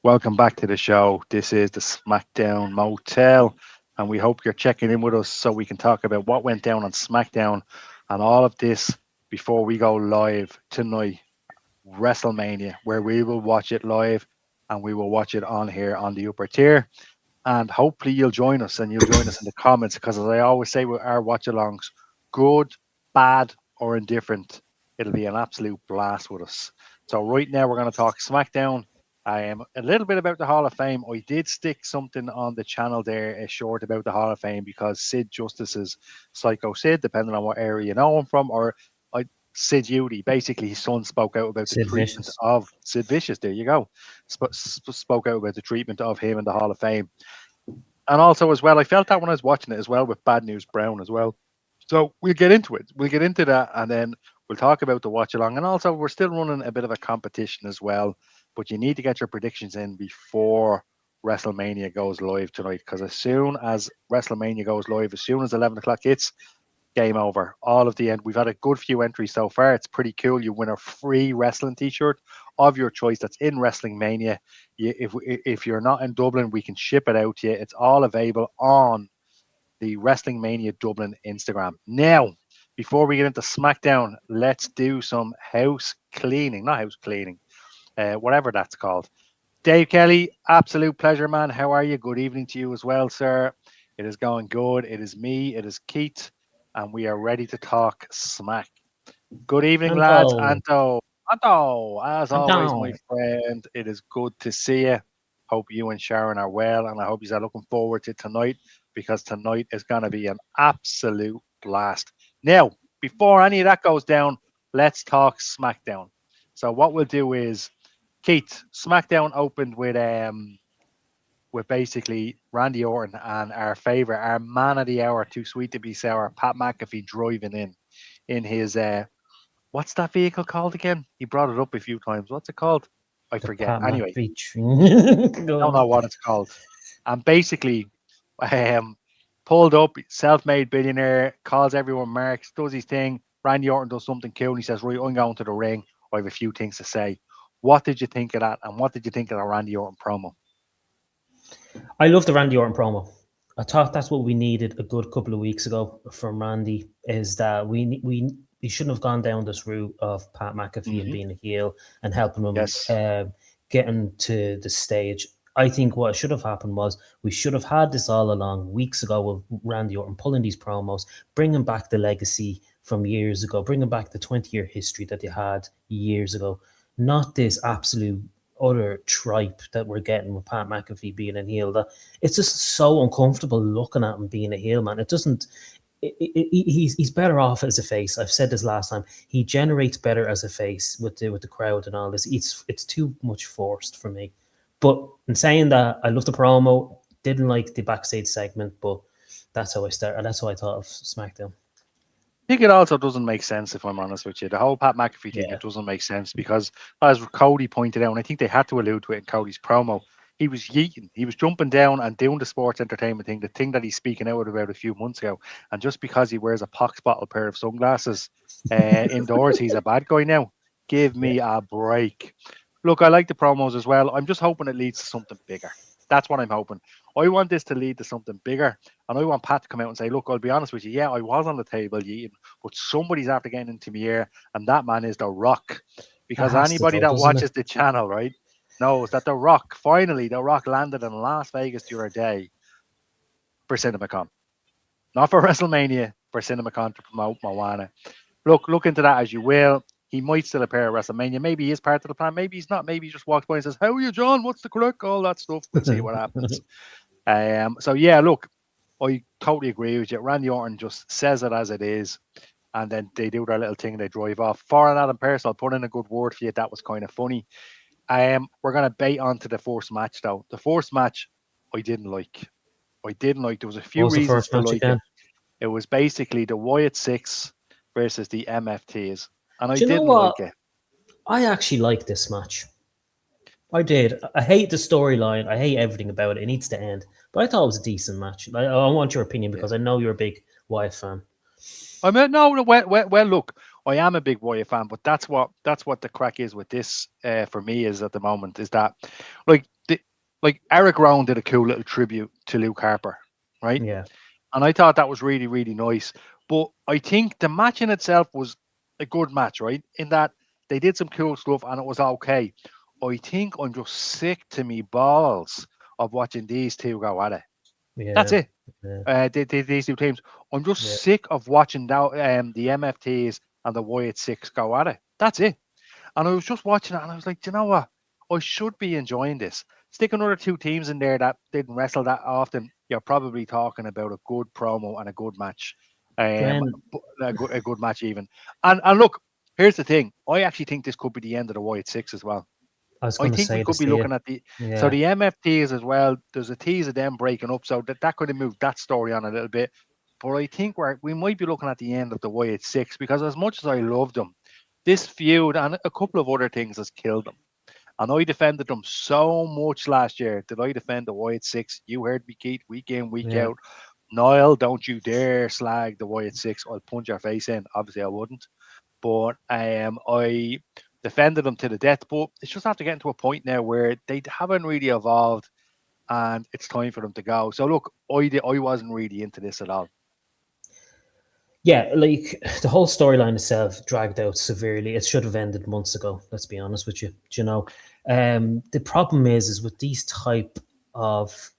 Welcome back to the show. This is the SmackDown Motel, and we hope you're checking in with us so we can talk about what went down on SmackDown and all of this before we go live tonight, WrestleMania, where we will watch it live and we will watch it on here on the upper tier. And hopefully you'll join us and you'll join us in the comments because, as I always say with our watch alongs, good, bad, or indifferent, it'll be an absolute blast with us. So, right now, we're going to talk SmackDown. I am a little bit about the Hall of Fame. I did stick something on the channel there, a short about the Hall of Fame, because Sid Justice's Psycho Sid, depending on what area you know him from, or Sid Udy, basically his son spoke out about the Sid treatment Vicious. of Sid Vicious. There you go. Spoke out about the treatment of him in the Hall of Fame. And also as well, I felt that when I was watching it as well with Bad News Brown as well. So we'll get into it. We'll get into that and then we'll talk about the watch along. And also we're still running a bit of a competition as well. But you need to get your predictions in before WrestleMania goes live tonight. Because as soon as WrestleMania goes live, as soon as 11 o'clock hits, game over. All of the end. We've had a good few entries so far. It's pretty cool. You win a free wrestling t-shirt of your choice that's in Wrestling Mania. If you're not in Dublin, we can ship it out to you. It's all available on the Wrestling Mania Dublin Instagram. Now, before we get into SmackDown, let's do some house cleaning. Not house cleaning, whatever that's called. Dave Kelly, absolute pleasure, man. How are you? Good evening to you as well, sir. It is going good. It is me. It is Keith. And we are ready to talk smack. Good evening, lads. Anto, as always, my friend, it is good to see you. Hope you and Sharon are well, and I hope you're looking forward to tonight because tonight is going to be an absolute blast. Now, before any of that goes down, let's talk SmackDown. So what we'll do is, Keith, SmackDown opened with basically Randy Orton and our favorite, our man of the hour, too sweet to be sour, Pat McAfee driving in his what's that vehicle called again? He brought it up a few times. What's it called? I forget. Pat Anyway, I don't know what it's called. And basically, pulled up, self-made billionaire, calls everyone Marks, does his thing. Randy Orton does something cool, and he says, "Right, I'm going to the ring. I have a few things to say." What did you think of that? And what did you think of the Randy Orton promo? I love the Randy Orton promo. I thought that's what we needed a good couple of weeks ago from Randy, is that we shouldn't have gone down this route of Pat McAfee and being a heel and helping him getting to the stage. I think what should have happened was we should have had this all along weeks ago with Randy Orton pulling these promos, bringing back the legacy from years ago, bringing back the 20-year history that they had years ago, not this absolute other tripe that we're getting with Pat McAfee being a heel. That it's just so uncomfortable looking at him being a heel, man. It doesn't. He's better off as a face. I've said this last time. He generates better as a face with the crowd and all this. It's too much forced for me. But in saying that, I love the promo. Didn't like the backstage segment, but that's how I started. That's how I thought of SmackDown. I think it also doesn't make sense, if I'm honest with you. The whole Pat McAfee thing, it doesn't make sense because, as Cody pointed out, and I think they had to allude to it in Cody's promo, he was yeeting. He was jumping down and doing the sports entertainment thing, the thing that he's speaking out about a few months ago. And just because he wears a pox bottle pair of sunglasses indoors, he's a bad guy now. Give me a break. Look, I like the promos as well. I'm just hoping it leads to something bigger. That's what I'm hoping. I want this to lead to something bigger. And I want Pat to come out and say, look, I'll be honest with you. Yeah, I was on the table eating, but somebody's after getting into my ear. And that man is The Rock. Because anybody that watches the channel, right, knows that The Rock, finally, The Rock landed in Las Vegas the other day for CinemaCon. Not for WrestleMania, for CinemaCon to promote Moana. Look into that as you will. He might still appear at WrestleMania. Maybe he is part of the plan. Maybe he's not. Maybe he just walks by and says, "How are you, John? What's the crack?" All that stuff. We'll see what happens. So yeah, look, I totally agree with you. Randy Orton just says it as it is, and then they do their little thing and they drive off. For an Adam Pearce, I'll put in a good word for you. That was kind of funny. We're gonna bait onto the first match though. The first match, I didn't like. There was a few reasons to like it. It was basically the Wyatt Six versus the MFTs. And I didn't like it. I actually like this match. I did. I hate the storyline. I hate everything about it. It needs to end. But I thought it was a decent match. I want your opinion because I know you're a big Wyatt fan. I mean, no. Well, look, I am a big Wyatt fan, but that's what the crack is with this. For me, is at the moment is that like like Eric Rowan did a cool little tribute to Luke Harper, right? Yeah. And I thought that was really, really nice. But I think the match in itself was a good match, right? In that they did some cool stuff and it was okay. I think I'm just sick to me balls of watching these two go at it. That's Yeah. it. Yeah. These two teams. I'm just Yeah. sick of watching now the MFTs and the Wyatt Six go at it. That's it. And I was just watching it and I was like, do you know what? I should be enjoying this. Stick another two teams in there that didn't wrestle that often. You're probably talking about a good promo and a good match. Bren, A good match even. And look, here's the thing. I actually think this could be the end of the Wyatt Six as well. I was I going to think we say could this be to you. looking at the Yeah. MFTs as well. There's a tease of them breaking up, so that could have moved that story on a little bit. But I think we might be looking at the end of the Wyatt Six because as much as I love them, this feud and a couple of other things has killed them. And I defended them so much last year. Did I defend the Wyatt Six? You heard me, Keith, week in, week Yeah. out. Niall, don't you dare slag the Wyatt Six. I'll punch your face in. Obviously, I wouldn't. But I defended them to the death. But it's just have to get into a point now where they haven't really evolved and it's time for them to go. So, look, I wasn't really into this at all. Yeah, like the whole storyline itself dragged out severely. It should have ended months ago. Let's be honest with you. Do you know, the problem is with these type of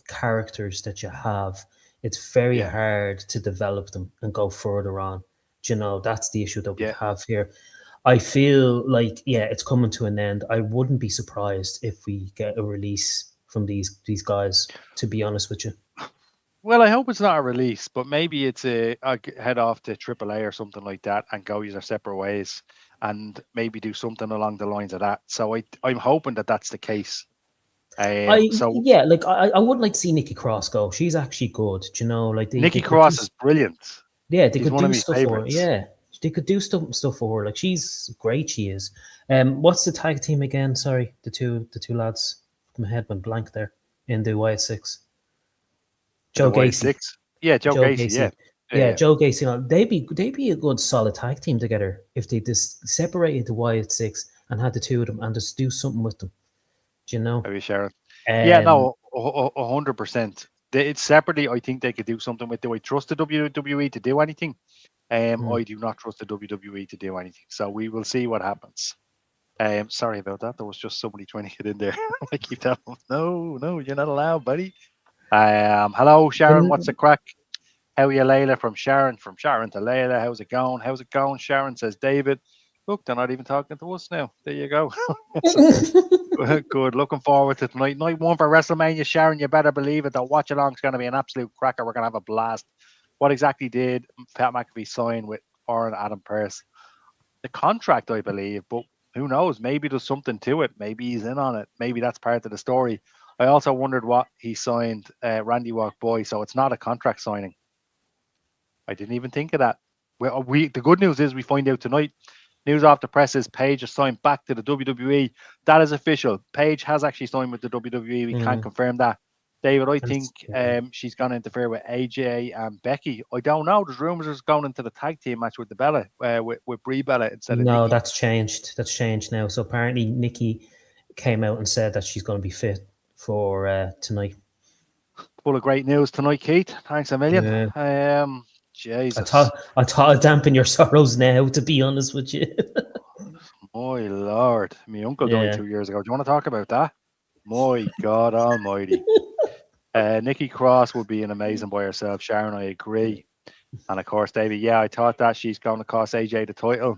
characters that you have, it's very Yeah, hard to develop them and go further on. Do you know, that's the issue that we yeah. have here. I feel like, yeah, it's coming to an end. I wouldn't be surprised if we get a release from these guys. To be honest with you. Well, I hope it's not a release, but maybe it's head off to AAA or something like that and go your separate ways and maybe do something along the lines of that. So I'm hoping that that's the case. So Like I would like to see Nikki Cross go. She's actually good. Do you know, like Nikki they could do, Cross is brilliant. yeah, they She's could one of do my stuff for her. favorites. Yeah, they could do stuff for her. Like she's great. She is. What's the tag team again? Sorry, the two lads. My head went blank there in the Wyatt Six. The Joe Wyatt Gacy. Six. Yeah, Joe Joe Gacy. Yeah, Gacy. yeah, Yeah, yeah. Joe Gacy. You know, they'd be a good solid tag team together if they just separated the Wyatt Six and had the two of them and just do something with them. Do you know? Maybe Sharon. Yeah, Um, no, 100%. It's separately. I think they could do something with. Do I trust the WWE to do anything? hmm. I do not trust the WWE to do anything. So we will see what happens. Sorry about that. There was just somebody trying to get in there. I keep telling them, no, you're not allowed, buddy. Hello, Sharon. What's the The- crack? How are you, Layla? From Sharon to Layla. How's it going? How's it going? Sharon says, David. Look, they're not even talking to us now. There you go. So, good. Looking forward to tonight. Night one for WrestleMania, Sharon. You better believe it. The watch along is going to be an absolute cracker. We're going to have a blast. What exactly did Pat McAfee sign with Oren Adam Pearce? The contract, I believe, but who knows? Maybe there's something to it. Maybe he's in on it. Maybe that's part of the story. I also wondered what he signed Randy Walk Boy, so it's not a contract signing. I didn't even think of that. The good news is we find out tonight. News off the press is Paige has signed back to the WWE. That is official. Paige has actually signed with the WWE. We can't Mm, confirm that. David, I think yeah. she's going to interfere with AJ and Becky. I don't know. There's rumors it's going into the tag team match with the Bella, with Brie Bella instead of No, Nikki. that's changed. That's changed now. So apparently, Nikki came out and said that she's going to be fit for tonight. Full of great news tonight, Keith. Thanks a million. Yeah. I Jesus. thought I thought I'd dampen your sorrows now. To be honest with you. My Lord. My uncle died Yeah. 2 years ago. Do you want to talk about that? My God Almighty. Nikki Cross would be an amazing by herself. Sharon, I agree. And of course, David, yeah, I thought that she's going to cost AJ the title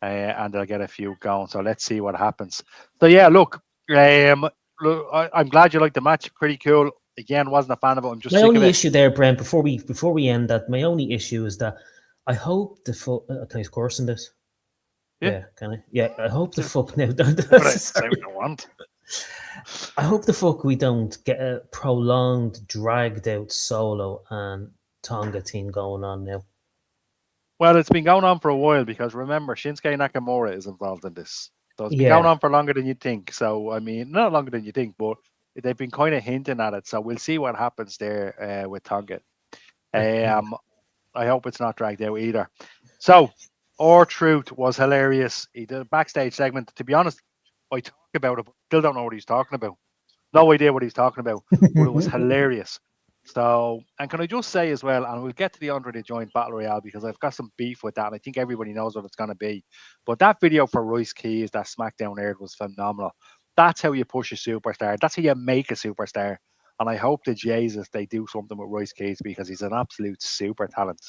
and they'll get a few going. So let's see what happens. So, yeah, look, I'm glad you liked the match. Pretty cool. Again, wasn't a fan of it. I'm just My sick of only it. issue there, Brent, before we end that, my only issue is that I hope the fuck. Can I curse in this? Yeah, Yeah, can I? Yeah, I hope the say fuck now. what you want. I hope the fuck we don't get a prolonged, dragged out solo and Tonga team going on now. Well, it's been going on for a while because remember, Shinsuke Nakamura is involved in this. So it's been going Yeah. on for longer than you think. So, I mean, not longer than you think, but they've been kind of hinting at it. So we'll see what happens there with Tonga. Um, I hope it's not dragged out either. So, R-Truth was hilarious. He did a backstage segment. To be honest, I talk about it, but still don't know what he's talking about. No idea what he's talking about, but it was hilarious. So, and can I just say as well, and we'll get to the Andre the Giant Battle Royale because I've got some beef with that, and I think everybody knows what it's going to be. But that video for Royce Keys that SmackDown aired was phenomenal. That's how you push a superstar. That's how you make a superstar. And I hope to Jesus they do something with Royce Keys because he's an absolute super talent.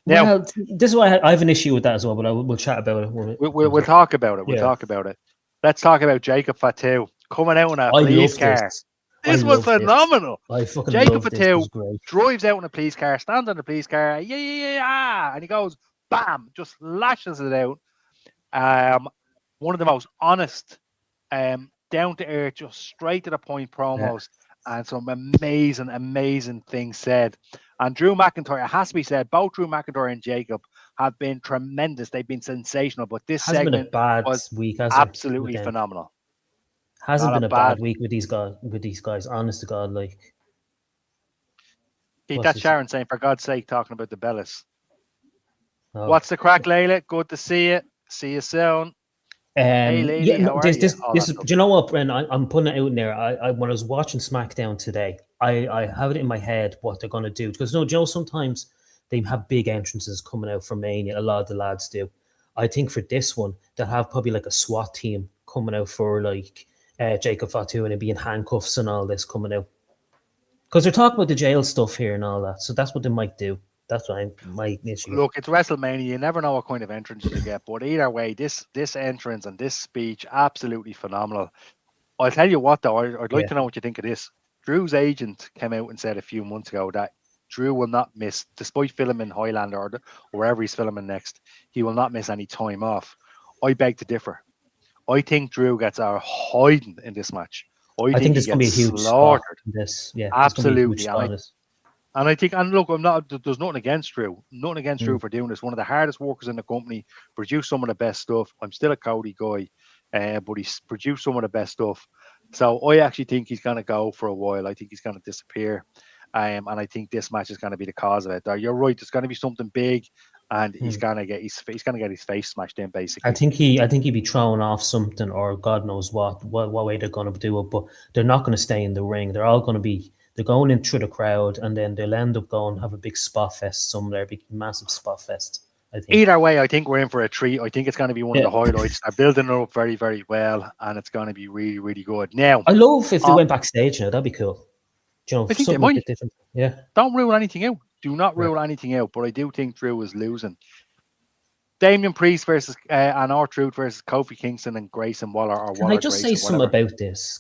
Now, well, this is why I have an issue with that as well, but we'll chat about it. We'll talk about it. We'll talk about it. Let's talk about Jacob Fatu coming out in a police car. This was phenomenal. I fucking Jacob love Fatu this. drives out in a police car, stands on the police car, and he goes, bam, just lashes it out. One of the most honest, down to earth, just straight to the point promos, and some amazing things said. And Drew McIntyre, it has to be said, both Drew McIntyre and Jacob have been tremendous. They've been sensational, but this segment was week, absolutely phenomenal. Hasn't been a bad week with these guys. Honest to God, like. That's Sharon saying, for God's sake, talking about the Bellas. Oh. What's the crack, Layla? Good to see you. See you soon. Hey, lady, how are you? Do you know what, Bren? I'm putting it out in there. When I was watching SmackDown today, I have it in my head what they're going to do. Because, Joe, sometimes they have big entrances coming out from Mania. A lot of the lads do. I think for this one, they'll have probably like a SWAT team coming out for like Jacob Fatu and it being handcuffs and all this coming out. Because they're talking about the jail stuff here and all that. So that's what they might do. That's my issue. Look, it's WrestleMania. You never know what kind of entrance you get. But either way, this entrance and this speech, absolutely phenomenal. I'll tell you what, though. I'd like to know what you think of this. Drew's agent came out and said a few months ago that Drew will not miss, despite filming Highlander or wherever he's filming next, he will not miss any time off. I beg to differ. I think Drew gets a hiding in this match. I think there's going to be a huge slaughtered. In this. Yeah, absolutely. And I think, and look, there's nothing against Drew. Nothing against Drew for doing this. One of the hardest workers in the company, produced some of the best stuff. I'm still a Cody guy, but he's produced some of the best stuff. So I actually think he's going to go for a while. I think he's going to disappear. And I think this match is going to be the cause of it. You're right. There's going to be something big, and he's going to get his face smashed in. Basically, I think he'd be throwing off something, or God knows what way they're going to do it. But they're not going to stay in the ring. They're all going to be. They're going in through the crowd, and then they'll end up going have a big spot fest somewhere, big massive spot fest. I think. Either way, I think we're in for a treat. I think it's going to be one of the highlights. They're building it up very, very well, and it's going to be really, really good. Now, I love if they went backstage. Now that'd be cool. I think they might. Different. Yeah. Don't rule anything out. Do not rule anything out. But I do think Drew is losing. Damian Priest versus and R-Truth versus Kofi Kingston and Grayson Waller. Can I just say something about this?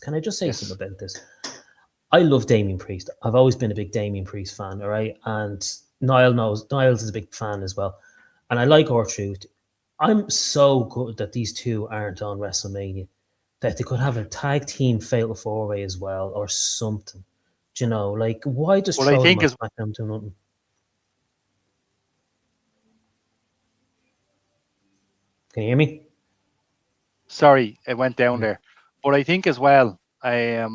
I love Damian Priest. I've always been a big Damian Priest fan, all right? And Niles is a big fan as well. And I like R-Truth. I'm so good that these two aren't on WrestleMania, that they could have a tag team fatal four-way as well or something. Do you know, like, why just throw them on SmackDown to nothing? Can you hear me? Sorry, it went down there. But I think as well, I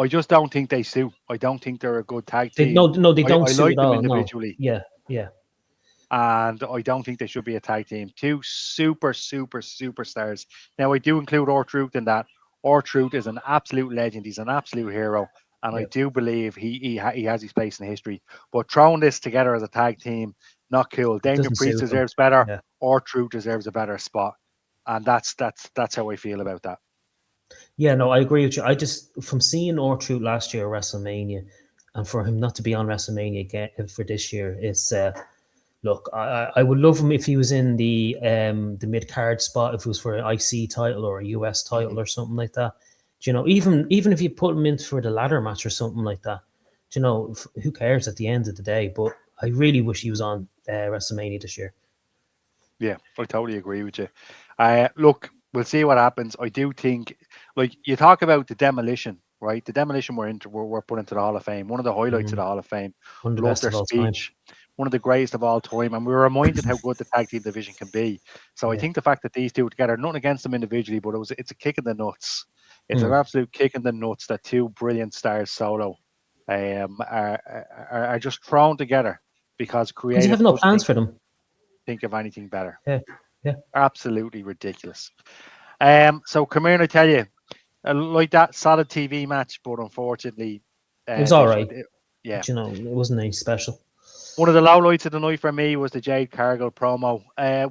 just don't think they suit. I don't think they're a good tag team. No, they don't suit like at all. them individually. No. Yeah. And I don't think they should be a tag team. Two superstars. Now, I do include R-Truth in that. R-Truth is an absolute legend. He's an absolute hero. And I do believe he has his place in history. But throwing this together as a tag team, not cool. Damian Priest deserves better. Yeah. R-Truth deserves a better spot. And that's how I feel about that. Yeah, no, I agree with you. I just, from seeing R-Truth last year at WrestleMania, and for him not to be on WrestleMania again for this year, it's look, I would love him if he was in the mid card spot, if it was for an IC title or a US title or something like that. Do you know, even if you put him in for the ladder match or something like that, do you know, who cares at the end of the day? But I really wish he was on WrestleMania this year. Yeah, I totally agree with you. Look, we'll see what happens. I do think, like, you talk about the demolition, right? The demolition we're put into the Hall of Fame. One of the highlights of the Hall of Fame. One of the best of all speech. Time. One of the greatest of all time. And we were reminded how good the tag team division can be. So I think the fact that these two together, nothing against them individually, but it's a kick in the nuts. It's an absolute kick in the nuts that two brilliant stars solo are just thrown together because creative. You have no plans for them. Think of anything better. Yeah. Absolutely ridiculous. So come here and I tell you, Like that solid TV match, but unfortunately, It was all this right, yeah. but it wasn't any special. One of the lowlights of the night for me was the Jade Cargill promo.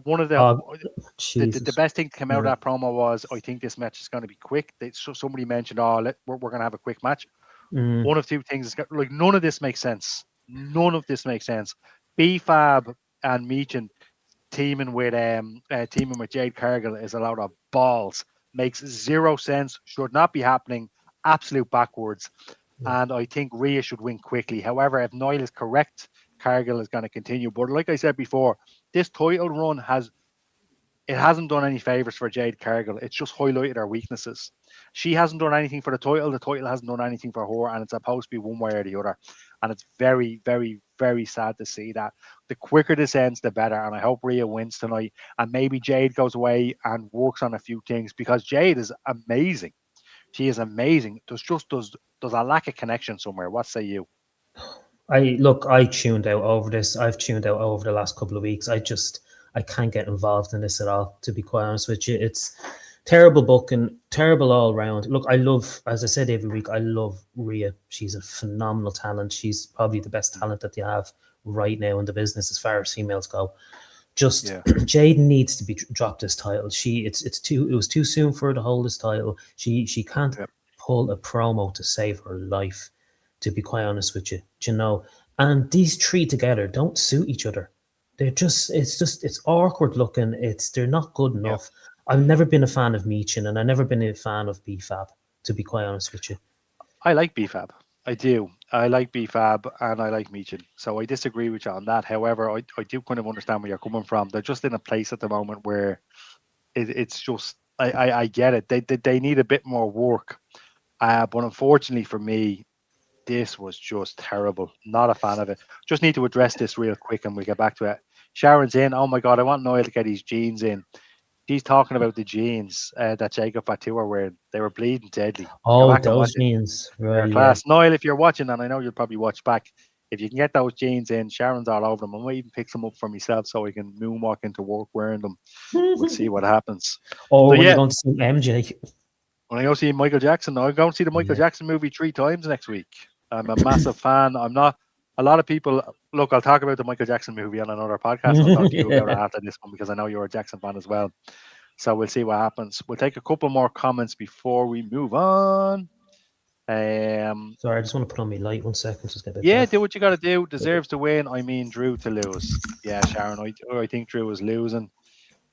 One of Oh, the Jesus. best thing to come out of Yeah. that promo was, I think this match is going to be quick. So somebody mentioned, oh, we're going to have a quick match. Mm. One of two things is like none of this makes sense. None of this makes sense. B-Fab and Meechin teaming with Jade Cargill is a lot of balls. Makes zero sense. Should not be happening. Absolute backwards. Yeah. And I think Rhea should win quickly. However, if Niall is correct, Cargill is going to continue. But like I said before, this title run hasn't done any favors for Jade Cargill. It's just highlighted her weaknesses. She hasn't done anything for the title. The title hasn't done anything for her, and it's supposed to be one way or the other. And it's very, very, very sad to see that. The quicker this ends, the better. And I hope Rhea wins tonight. And maybe Jade goes away and works on a few things, because Jade is amazing. She is amazing. There's a lack of connection somewhere. What say you? I tuned out over this. I've tuned out over the last couple of weeks. I can't get involved in this at all, to be quite honest with you. It's terrible booking, terrible all round. Look, I love, as I said every week, I love Rhea. She's a phenomenal talent. She's probably the best talent that you have right now in the business as far as females go. Just Jade needs to be dropped this title. It was too soon for her to hold this title. She can't pull a promo to save her life, to be quite honest with you. And these three together don't suit each other. It's awkward looking. They're not good enough. I've never been a fan of Meechin, and I've never been a fan of B-Fab, to be quite honest with you. I like B-Fab. I do. I like B-Fab and I like Meechin. So I disagree with you on that. However, I do kind of understand where you're coming from. They're just in a place at the moment where it's just, I get it. They need a bit more work. But unfortunately for me, this was just terrible. Not a fan of it. Just need to address this real quick and we'll get back to it. Sharon's in. Oh my God, I want Noel to get his jeans in. She's talking about the jeans that Jacob Fatu are wearing. They were bleeding deadly. Oh, those jeans. Well, class. Noel, if you're watching, and I know you'll probably watch back, if you can get those jeans in, Sharon's all over them. I might even pick some up for myself so I can moonwalk into work wearing them. We'll see what happens. Oh, so, when you're going to see MJ. When I go see Michael Jackson, I'm going to see the Michael Jackson movie 3 times next week. I'm a massive fan. I'm not. A lot of people, look, I'll talk about the Michael Jackson movie on another podcast. I'll talk to you about it after this one because I know you're a Jackson fan as well. So we'll see what happens. We'll take a couple more comments before we move on. Sorry, I just want to put on my light 1 second. Just get do what you got to do. Deserves to win. I mean, Drew to lose. Yeah, Sharon, I think Drew is losing.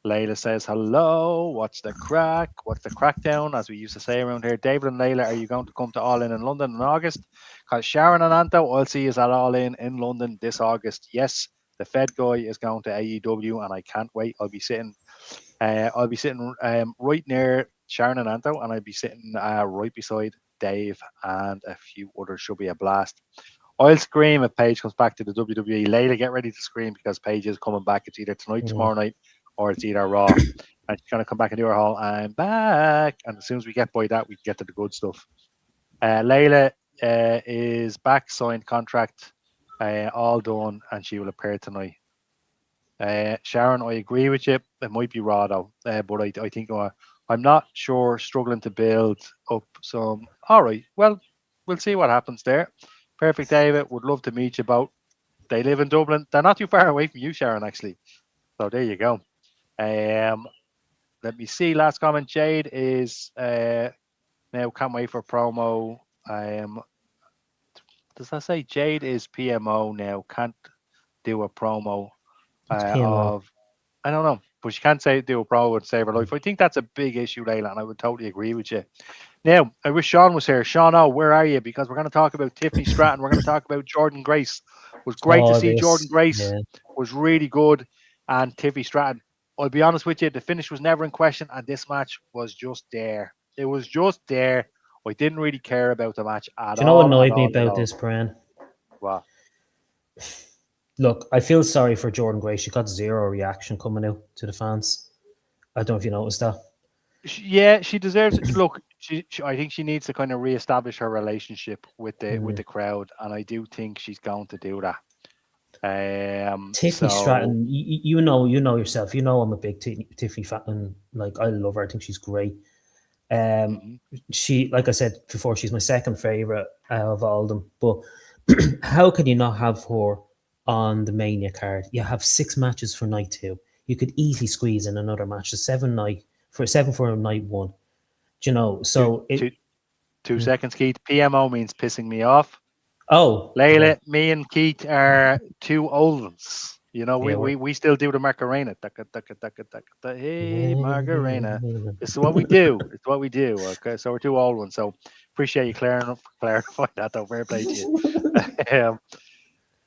Layla says, hello, what's the crack? What's the crackdown, as we used to say around here? David and Layla, are you going to come to All In London in August? Because Sharon and Anto, I'll see is at All In London this August. Yes, the Fed guy is going to AEW, and I can't wait. I'll be sitting right near Sharon and Anto, and I'll be sitting right beside Dave and a few others. Should be a blast. I'll scream if Paige comes back to the WWE. Layla, get ready to scream because Paige is coming back. It's either tonight, tomorrow night, or it's either Raw. And she's going to come back and do her whole, I'm back. And as soon as we get by that, we can get to the good stuff. Layla is back, signed contract, all done, and she will appear tonight. Sharon, I agree with you. It might be Raw, though. But I think I'm not sure, struggling to build up some. All right, well, we'll see what happens there. Perfect, David. Would love to meet you both. They live in Dublin. They're not too far away from you, Sharon, actually. So there you go. Let me see. Last comment. Jade is now can't wait for promo. Does that say Jade is PMO now? Can't do a promo of. I don't know, but she can't do a promo and save her life. I think that's a big issue, Layla, and I would totally agree with you. Now, I wish Sean was here. Sean, where are you? Because we're going to talk about Tiffany Stratton. We're going to talk about Jordan Grace. It was great to see Jordan Grace. Yeah. Was really good. And Tiffany Stratton. I'll be honest with you, the finish was never in question, and this match was just there. It was just there. I didn't really care about the match at all. Do you know what annoyed me about this, Brian? What? Look, I feel sorry for Jordan Grace. She got zero reaction coming out to the fans. I don't know if you noticed that. Yeah, she deserves it. Look, I think she needs to kind of reestablish her relationship with the crowd, and I do think she's going to do that. Tiffany Stratton, you know yourself. You know I'm a big Tiffany fan. Like, I love her. I think she's great. She, like I said before, she's my second favorite of all of them. But how can you not have her on the Mania card? You have 6 matches for night 2. You could easily squeeze in another match. The 7 for night 1. Do you know? So two seconds, Keith. PMO means pissing me off. Oh, Layla, yeah. me and Keith are 2 old ones. You know, Yeah, we still do the Macarena. Hey, Macarena. This is what we do. It's what we do. Okay, so we're 2 old ones. So appreciate you clarifying that. Though, fair play to you.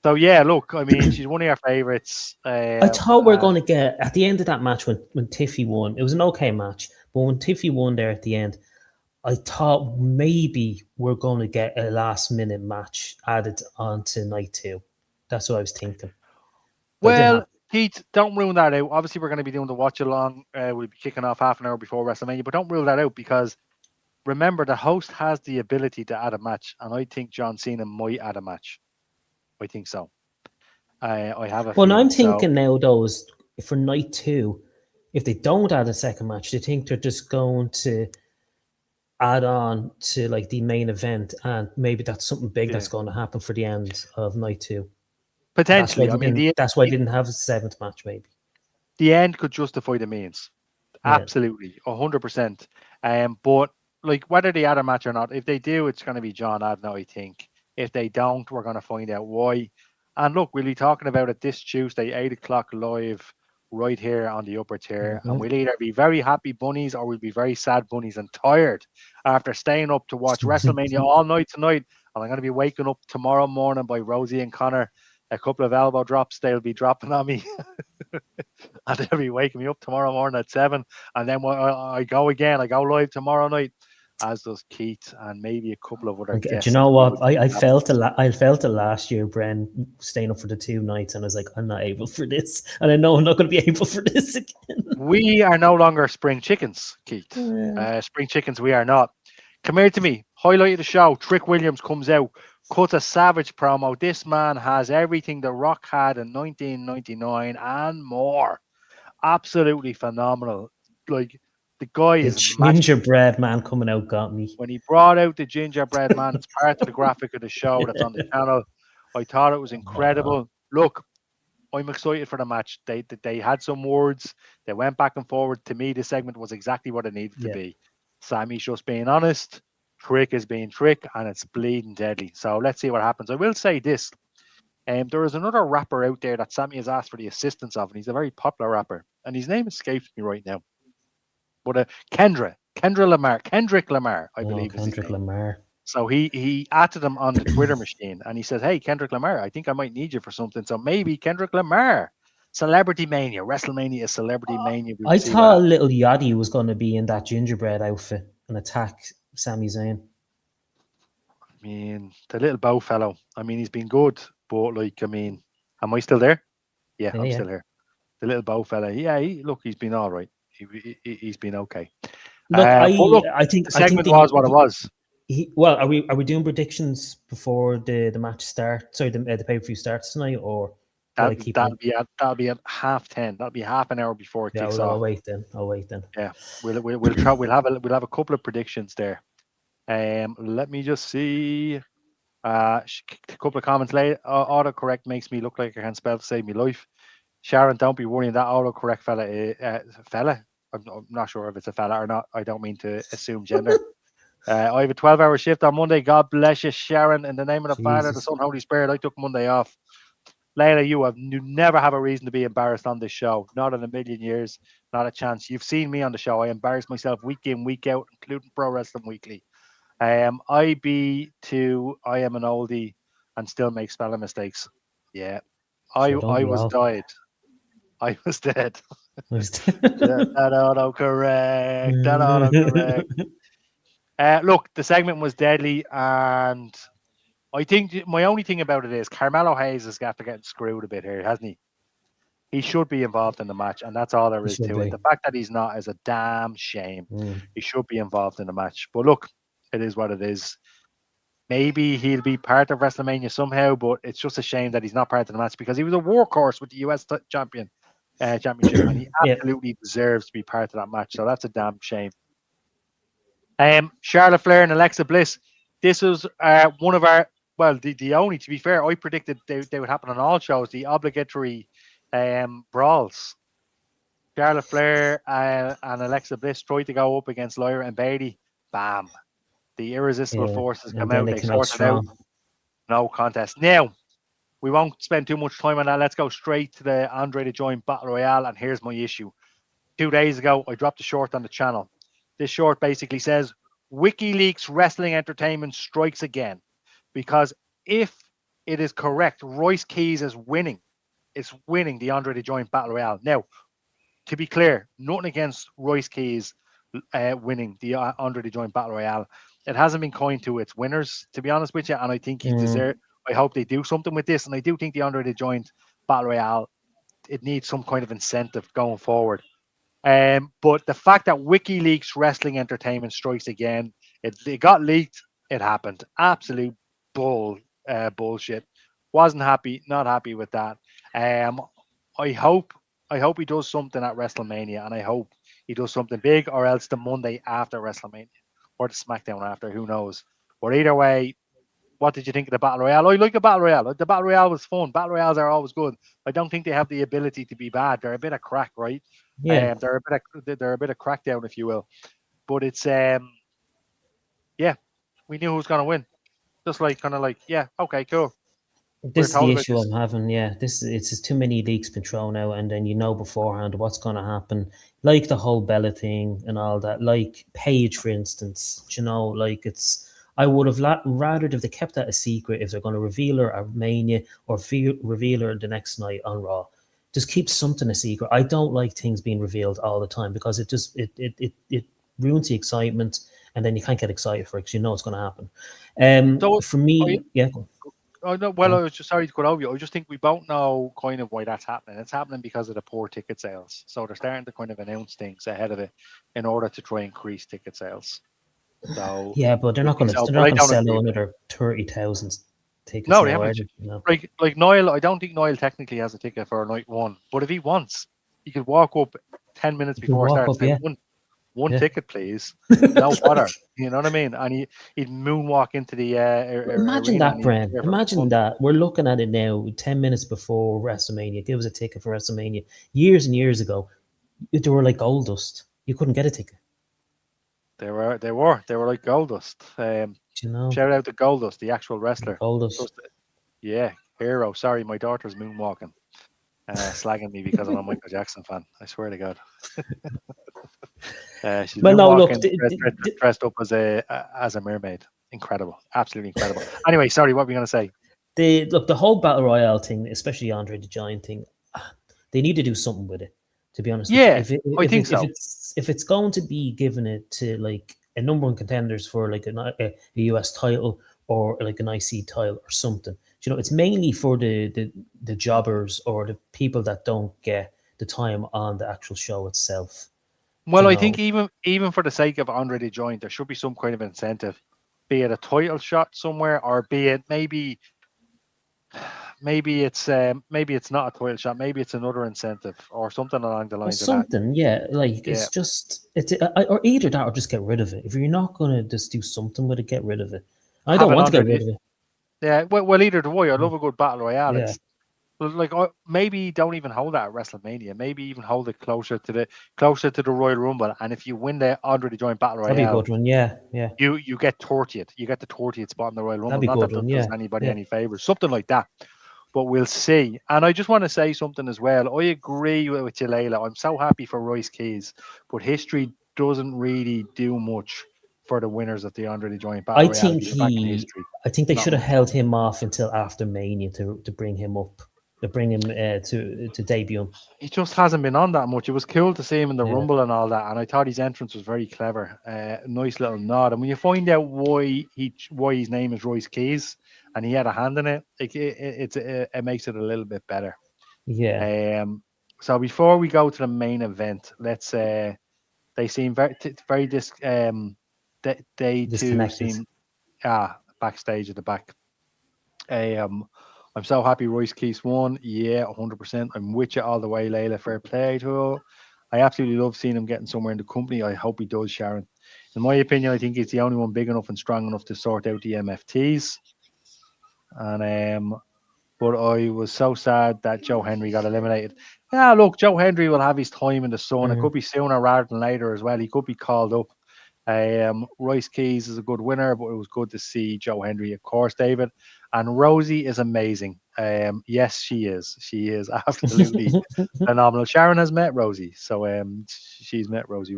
So yeah, look, I mean, she's one of our favorites. I thought we are going to get at the end of that match when Tiffy won. It was an okay match, but when Tiffy won there at the end, I thought maybe we're going to get a last minute match added onto night 2. That's what I was thinking. Well, Keith, don't ruin that out. Obviously, we're going to be doing the watch along. We'll be kicking off half an hour before WrestleMania, but don't rule that out because remember, the host has the ability to add a match, and I think John Cena might add a match. I think so. I have a Well, feeling. I'm thinking now, though, is for night 2, if they don't add a second match, they think they're just going to add on to like the main event, and maybe that's something big that's going to happen for the end of night 2. Potentially. That's why I didn't have a 7th match, maybe. The end could justify the means. Absolutely. 100%. But like whether they add a match or not, if they do, it's going to be John Adno, I think. If they don't, we're going to find out why. And look, we'll be talking about it this Tuesday, 8 o'clock live, right here on the upper tier. And we'll either be very happy bunnies or we'll be very sad bunnies and tired after staying up to watch WrestleMania all night tonight. And I'm going to be waking up tomorrow morning by Rosie and Connor. A couple of elbow drops they'll be dropping on me. And they'll be waking me up tomorrow morning at 7. And then I go again. I go live tomorrow night, as does Keith and maybe a couple of other guests. Do you know what? I felt it last year, Bren, staying up for the 2 nights, and I was like, I'm not able for this. And I know I'm not going to be able for this again. We are no longer spring chickens, Keith. Spring chickens, we are not. Come here to me. Highlight of the show. Trick Williams comes out, cuts a savage promo. This man has everything The Rock had in 1999 and more. Absolutely phenomenal. Like, the guy is gingerbread man coming out got me. When he brought out the gingerbread man, it's part of the graphic of the show that's on the channel. I thought it was incredible. Look, I'm excited for the match. They had some words. They went back and forward. To me, this segment was exactly what it needed to be. Sammy's just being honest. Trick is being Trick, and it's bleeding deadly. So let's see what happens. I will say this. There is another rapper out there that Sammy has asked for the assistance of, and he's a very popular rapper. And his name escapes me right now. But Kendrick Lamar, I believe is his name. Lamar. So he added him on the Twitter machine, and he said, "Hey, Kendrick Lamar, I think I might need you for something." So maybe Kendrick Lamar, Celebrity Mania, WrestleMania is Celebrity Mania. I thought Little Yachty was going to be in that gingerbread outfit and attack Sami Zayn. I mean, the little bow fellow. I mean, he's been good, but like, I mean, am I still there? Yeah, I'm still here. The little bow fella. Yeah, he's been all right. He's been okay. Look, I think the segment was what it was. Are we doing predictions before the match starts? Sorry, the pay-per-view starts tonight, or that'll be at 10:30. That'll be half an hour before it kicks off. I'll wait then. Yeah, we'll try. We'll have a couple of predictions there. Let me just see. A couple of comments later. Autocorrect makes me look like I can't spell to save me life. Sharon, don't be worrying. That autocorrect fella. I'm not sure if it's a fella or not. I don't mean to assume gender. I have a 12-hour shift on Monday. God bless you, Sharon. In the name of the Father, the Son, Holy Spirit, I took Monday off. Layla, you never have a reason to be embarrassed on this show. Not in a million years. Not a chance. You've seen me on the show. I embarrass myself week in, week out, including Pro Wrestling Weekly. I am an oldie and still make spelling mistakes. Yeah. I was died. I was dead. That autocorrect. Look, the segment was deadly, and I think my only thing about it is Carmelo Hayes has got to get screwed a bit here, hasn't he? He should be involved in the match, and that's all there is to it. The fact that he's not is a damn shame. He should be involved in the match. But look, it is what it is. Maybe he'll be part of WrestleMania somehow, but it's just a shame that he's not part of the match because he was a workhorse with the US championship, and he absolutely deserves to be part of that match. So that's a damn shame. Charlotte Flair and Alexa Bliss. This was one of our, well, the only, to be fair, I predicted they would happen on all shows, the obligatory brawls. Charlotte Flair and Alexa Bliss tried to go up against Lyra and Bailey. Bam. The irresistible Yeah, forces and come then out. they They came out sorted out. strong. No contest. Now, we won't spend too much time on that. Let's go straight to the Andre the Giant Battle Royale. And here's my issue. 2 days ago, I dropped a short on the channel. This short basically says WikiLeaks Wrestling Entertainment strikes again. Because if it is correct, Royce Keys is winning. It's winning the Andre the Giant Battle Royale. Now, to be clear, nothing against Royce Keys winning the Andre the Giant Battle Royale. It hasn't been kind to its winners, to be honest with you, and I think he deserves. I hope they do something with this, and I do think the Andre the Giant Battle Royale, it needs some kind of incentive going forward. But the fact that WikiLeaks Wrestling Entertainment strikes again, it got leaked, it happened. Absolute bullshit. Wasn't happy, not happy with that. I hope he does something at WrestleMania, and I hope he does something big, or else the Monday after WrestleMania, or the SmackDown after, who knows. But either way, what did you think of the Battle Royale? I like the Battle Royale. The Battle Royale was fun. Battle Royales are always good. I don't think they have the ability to be bad. They're a bit of crack, right? Yeah, They're a bit of crackdown, if you will. But it's yeah, we knew who was gonna win. Just like kind of like, yeah, okay, cool. We're this is told the about issue this. I'm having. Yeah, this it's just too many leaks been thrown out, and then you know beforehand what's going to happen. Like the whole Bella thing and all that. Like Paige, for instance. You know, like it's. I would have rather if they kept that a secret. If they're going to reveal her at Mania or reveal her the next night on Raw, just keep something a secret. I don't like things being revealed all the time because it just it ruins the excitement, and then you can't get excited for it because you know it's going to happen. So, For I, me, yeah. I know. Go Well, I on. was just sorry to cut over you. I just think we both know kind of why that's happening. It's happening because of the poor ticket sales. So they're starting to kind of announce things ahead of it in order to try and increase ticket sales. So, Yeah, but which is, they're but not I gonna don't sell agree with it. another 30,000 tickets No, they now, are haven't. they? No. Like Niall, I don't think Niall technically has a ticket for night one. But if he wants, he could walk up 10 minutes You can before walk start up, and say yeah. one Yeah. ticket, please. No bother. You know what I mean? And he'd moonwalk into the Imagine arena and that, he'd Bren. be for Imagine fun. that. We're looking at it now, 10 minutes before WrestleMania. Give us a ticket for WrestleMania. Years and years ago, they were like gold dust. You couldn't get a ticket. They were like Goldust. Do you know? Shout out to Goldust, the actual wrestler. Gold dust. Just, yeah, hero. Sorry, my daughter's moonwalking, slagging me because I'm a Michael Jackson fan. I swear to God. She's Well, no, look, moonwalking dressed up as a mermaid. Incredible, absolutely incredible. Anyway, sorry, what were you going to say? the whole battle royale thing, especially Andre the Giant thing, they need to do something with it. To be honest with you, Yeah, I think so. if it's going to be given it to like a number one contenders for like a US title or like an IC title or something, you know, it's mainly for the jobbers or the people that don't get the time on the actual show itself. Well, You I think know, even for the sake of Andre the Giant, there should be some kind of incentive, be it a title shot somewhere, or be it maybe it's not a title shot, maybe it's another incentive or something along the or lines of that. something, yeah. Like Yeah, it's just or either that or just get rid of it. If you're not gonna just do something with it, get rid of it. I have don't it want to Andre get the rid of it. yeah. Well, either the way. I love a good battle royale. Yeah, It's like maybe don't even hold that at WrestleMania. Maybe even hold it closer to the Royal Rumble. And if you win the Andre the Giant Battle that'd be a Royale, good one. Yeah, yeah, you get 30th. You get the 30th spot in the Royal that'd Rumble. be a Not that good that one. does Yeah, anybody yeah. any favors. Something like that. But we'll see. And I just want to say something as well. I agree with you, Layla. I'm so happy for Royce Keys, but history doesn't really do much for the winners of the Andre the Giant Battle I Royale. think If you look back in history, I think they not should have much. held him off until after Mania to bring him up, to bring him to debut. He just hasn't been on that much. It was cool to see him in the Yeah, Rumble and all that, and I thought his entrance was very clever. Nice little nod. And when you find out why his name is Royce Keys and he had a hand in it, it makes it a little bit better. yeah. So before we go to the main event, let's they seem very they too Disconnected. seem backstage at the back. I'm so happy Royce Keys won. Yeah, 100%. I'm with you all the way, Layla. Fair play to her. I absolutely love seeing him getting somewhere in the company. I hope he does, Sharon. In my opinion, I think he's the only one big enough and strong enough to sort out the MFTs. And but I was so sad that Joe Henry got eliminated. Yeah, look, Joe Henry will have his time in the sun. It could be sooner rather than later as well. He could be called up. Royce Keys is a good winner, but it was good to see Joe Henry, of course, David. And Rosie is amazing. Yes, she is. She is absolutely phenomenal. Sharon has met Rosie, so she's met Rosie.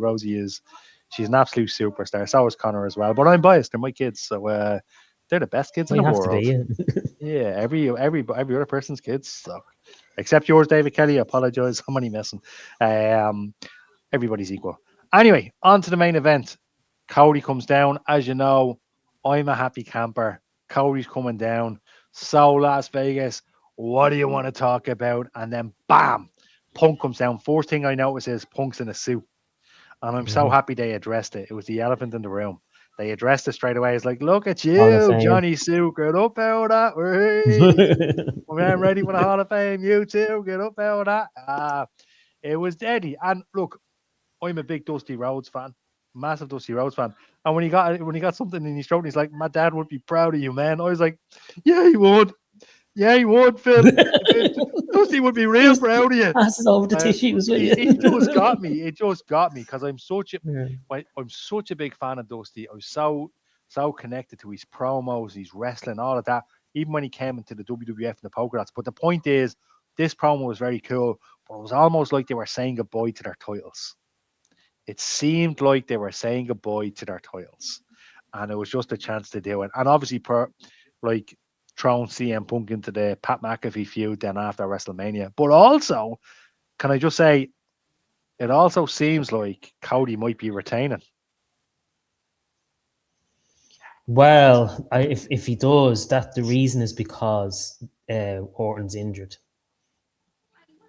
She's an absolute superstar. So is Connor as well. But I'm biased. They're my kids, so they're the best kids in the world. Yeah, every other person's kids suck, except yours, David Kelly. I apologize. I'm only messing. Everybody's equal. Anyway, on to the main event. Cody comes down. As you know, I'm a happy camper. Cody's coming down. So Las Vegas, what do you want to talk about? And then bam, Punk comes down. First thing I notice is Punk's in a suit. And I'm so happy they addressed it. It was the elephant in the room. They addressed it straight away. It's like, look at you, Johnny Sue. Get up out of that. I'm ready for the Hall of Fame. You too. Get up out of that. It was deadly. And look, I'm a big Dusty Rhodes fan. Massive Dusty Rhodes fan. And when he got something in his throat, he's like, my dad would be proud of you, man. I was like, yeah, he would. Yeah, he would, Phil. Dusty would be real proud of you. Passes over the tissues. It just got me. It just got me because I'm such a big fan of Dusty. I was so connected to his promos, his wrestling, all of that. Even when he came into the WWF and the polka dots. But the point is, this promo was very cool. But it was almost like they were saying goodbye to their titles. It seemed like they were saying goodbye to their titles, and it was just a chance to do it. And obviously, throwing CM Punk into the Pat McAfee feud then after WrestleMania. But also, can I just say, it also seems like Cody might be retaining. Well, if he does, the reason is because Orton's injured.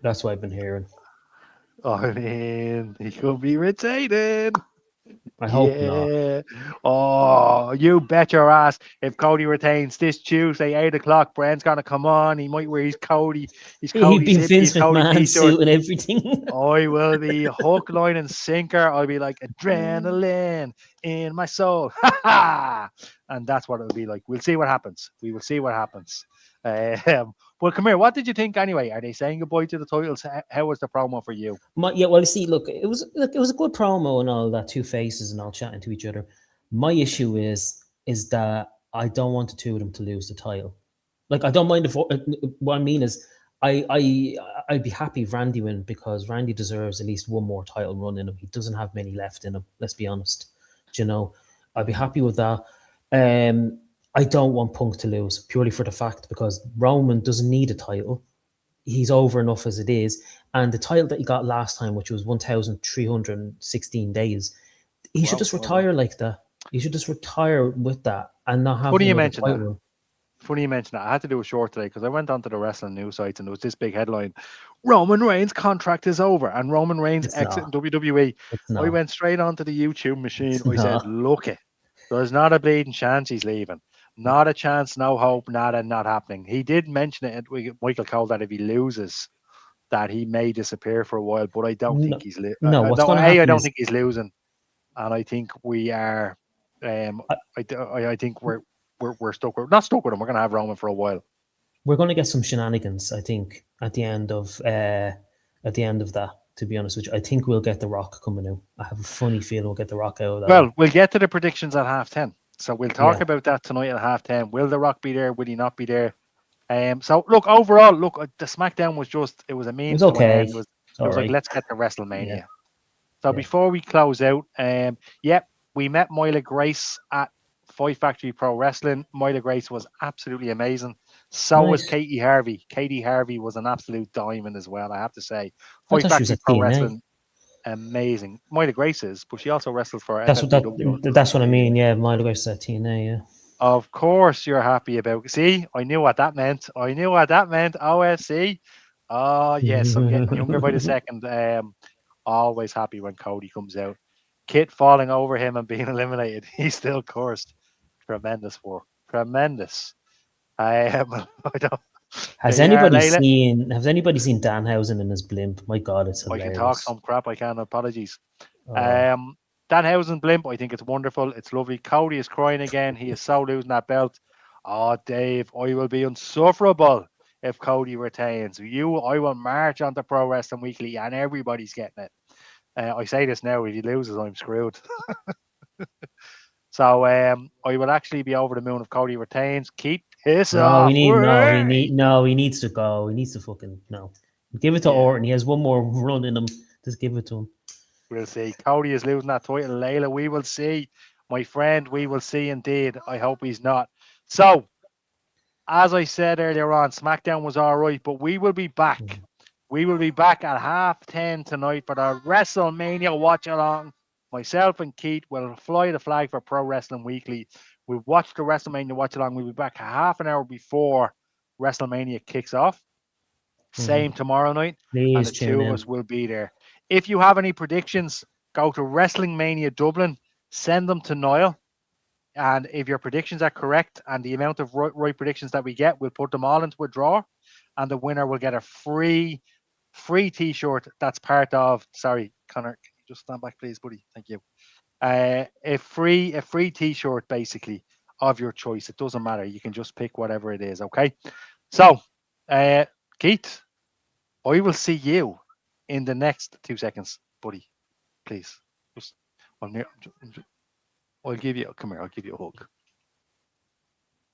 That's what I've been hearing. I mean, he could be retaining. I hope not. Oh, you bet your ass. If Cody retains this Tuesday, 8 o'clock, Brent's going to come on. He might wear his Cody. He'd be Vince McMahon suit and everything. I will be hook, line, and sinker. I'll be like adrenaline in my soul. And that's what it'll be like. We'll see what happens. We will see what happens. Well, come here. What did you think anyway? Are they saying goodbye to the titles? How was the promo for you? Well, see, look, it was a good promo and all that. Two faces and all chatting to each other. My issue is that I don't want the two of them to lose the title. Like, I don't mind if what I mean is I'd be happy if Randy win because Randy deserves at least one more title run in him. He doesn't have many left in him. Let's be honest. Do you know, I'd be happy with that. I don't want Punk to lose purely for the fact because Roman doesn't need a title. He's over enough as it is. And the title that he got last time, which was 1,316 days, he should just retire like that. He should just retire with that and not have another title. Funny you mention that. I had to do a short today because I went onto the wrestling news sites and there was this big headline: Roman Reigns' contract is over and Roman Reigns exiting WWE. I went straight onto the YouTube machine. I said, look it. There's not a bleeding chance he's leaving. Not a chance, no hope, not happening. He did mention it at Michael Cole that if he loses, that he may disappear for a while, but I don't think he's losing. I don't think he's losing, and I think we are. I think we're stuck. We're not stuck with him. We're going to have Roman for a while. We're going to get some shenanigans, I think, at the end of that. To be honest with you, I think we'll get The Rock coming out. I have a funny feeling we'll get The Rock out of that. Well, we'll get to the predictions at 10:30. So we'll talk about that tonight at 10:30. Will The Rock be there? Will he not be there? So look, overall, the SmackDown was it was a means. It was okay. It was like, let's get to WrestleMania. Yeah. So before we close out, we met Myla Grace at Fight Factory Pro Wrestling. Myla Grace was absolutely amazing. So was Katie Harvey. Katie Harvey was an absolute diamond as well, I have to say. Fight Factory Pro Wrestling. Amazing. Myla Grace is, but she also wrestled for that's what I mean. Yeah, Myla Grace is at TNA. Yeah. Of course, you're happy about. See, I knew what that meant. OFC. Oh yes, I'm getting younger by the second. Always happy when Cody comes out. Kit falling over him and being eliminated. He's still cursed. Tremendous work. Tremendous. I don't. Has anybody seen Danhausen in his blimp? My God, it's hilarious. I can talk some crap. I can. Apologies. Danhausen blimp, I think it's wonderful. It's lovely. Cody is crying again. He is so losing that belt. Oh, Dave, I will be insufferable if Cody retains. I will march onto Pro Wrestling Weekly and everybody's getting it. I say this now, if he loses, I'm screwed. So I will actually be over the moon if Cody retains. Keep piss off. He needs to go. He needs to fucking no. Give it to Orton. He has one more run in him. Just give it to him. We'll see. Cody is losing that title. Layla, we will see. My friend, we will see indeed. I hope he's not. So, as I said earlier on, SmackDown was all right, but we will be back. We will be back at 10:30 tonight for the WrestleMania watch along. Myself and Keith will fly the flag for Pro Wrestling Weekly. We'll watch the WrestleMania watch along. We'll be back half an hour before WrestleMania kicks off. Same tomorrow night. Please and the two of us will be there. If you have any predictions, go to Wrestling Mania Dublin, send them to Niall. And if your predictions are correct and the amount of right predictions that we get, we'll put them all into a draw. And the winner will get a free t-shirt that's part of, sorry, Connor, can you just stand back, please, buddy? Thank you. A free t-shirt, basically, of your choice. It doesn't matter. You can just pick whatever it is, okay? So, Keith, I will see you in the next 2 seconds, buddy. Please. Just, I'll give you, come here, I'll give you a hug.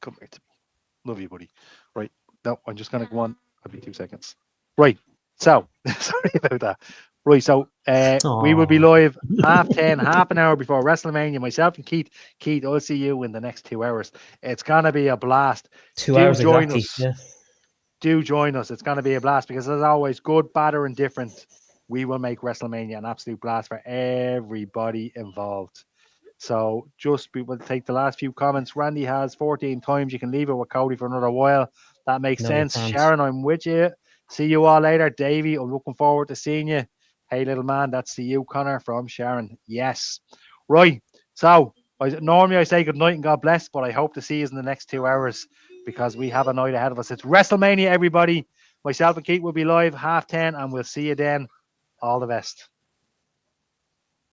Come here to me. Love you, buddy. Right. No, I'm just going to go on. I'll be 2 seconds. Right. So, sorry about that. Right. So, we will be live 10:30, half an hour before WrestleMania. Myself and Keith. Keith, I'll see you in the next 2 hours. It's going to be a blast. 2 hours join exactly. us. Yeah. Do join us. It's going to be a blast because, as always, good, bad, or indifferent, we will make WrestleMania an absolute blast for everybody involved. So we will take the last few comments. Randy has 14 times. You can leave it with Cody for another while. That makes sense. Sharon, I'm with you. See you all later. Davey, I'm looking forward to seeing you. Hey, little man, that's to you, Connor, from Sharon. Yes. Right. So normally I say good night and God bless, but I hope to see you in the next 2 hours because we have a night ahead of us. It's WrestleMania, everybody. Myself and Keith will be live 10:30, and we'll see you then. All the best.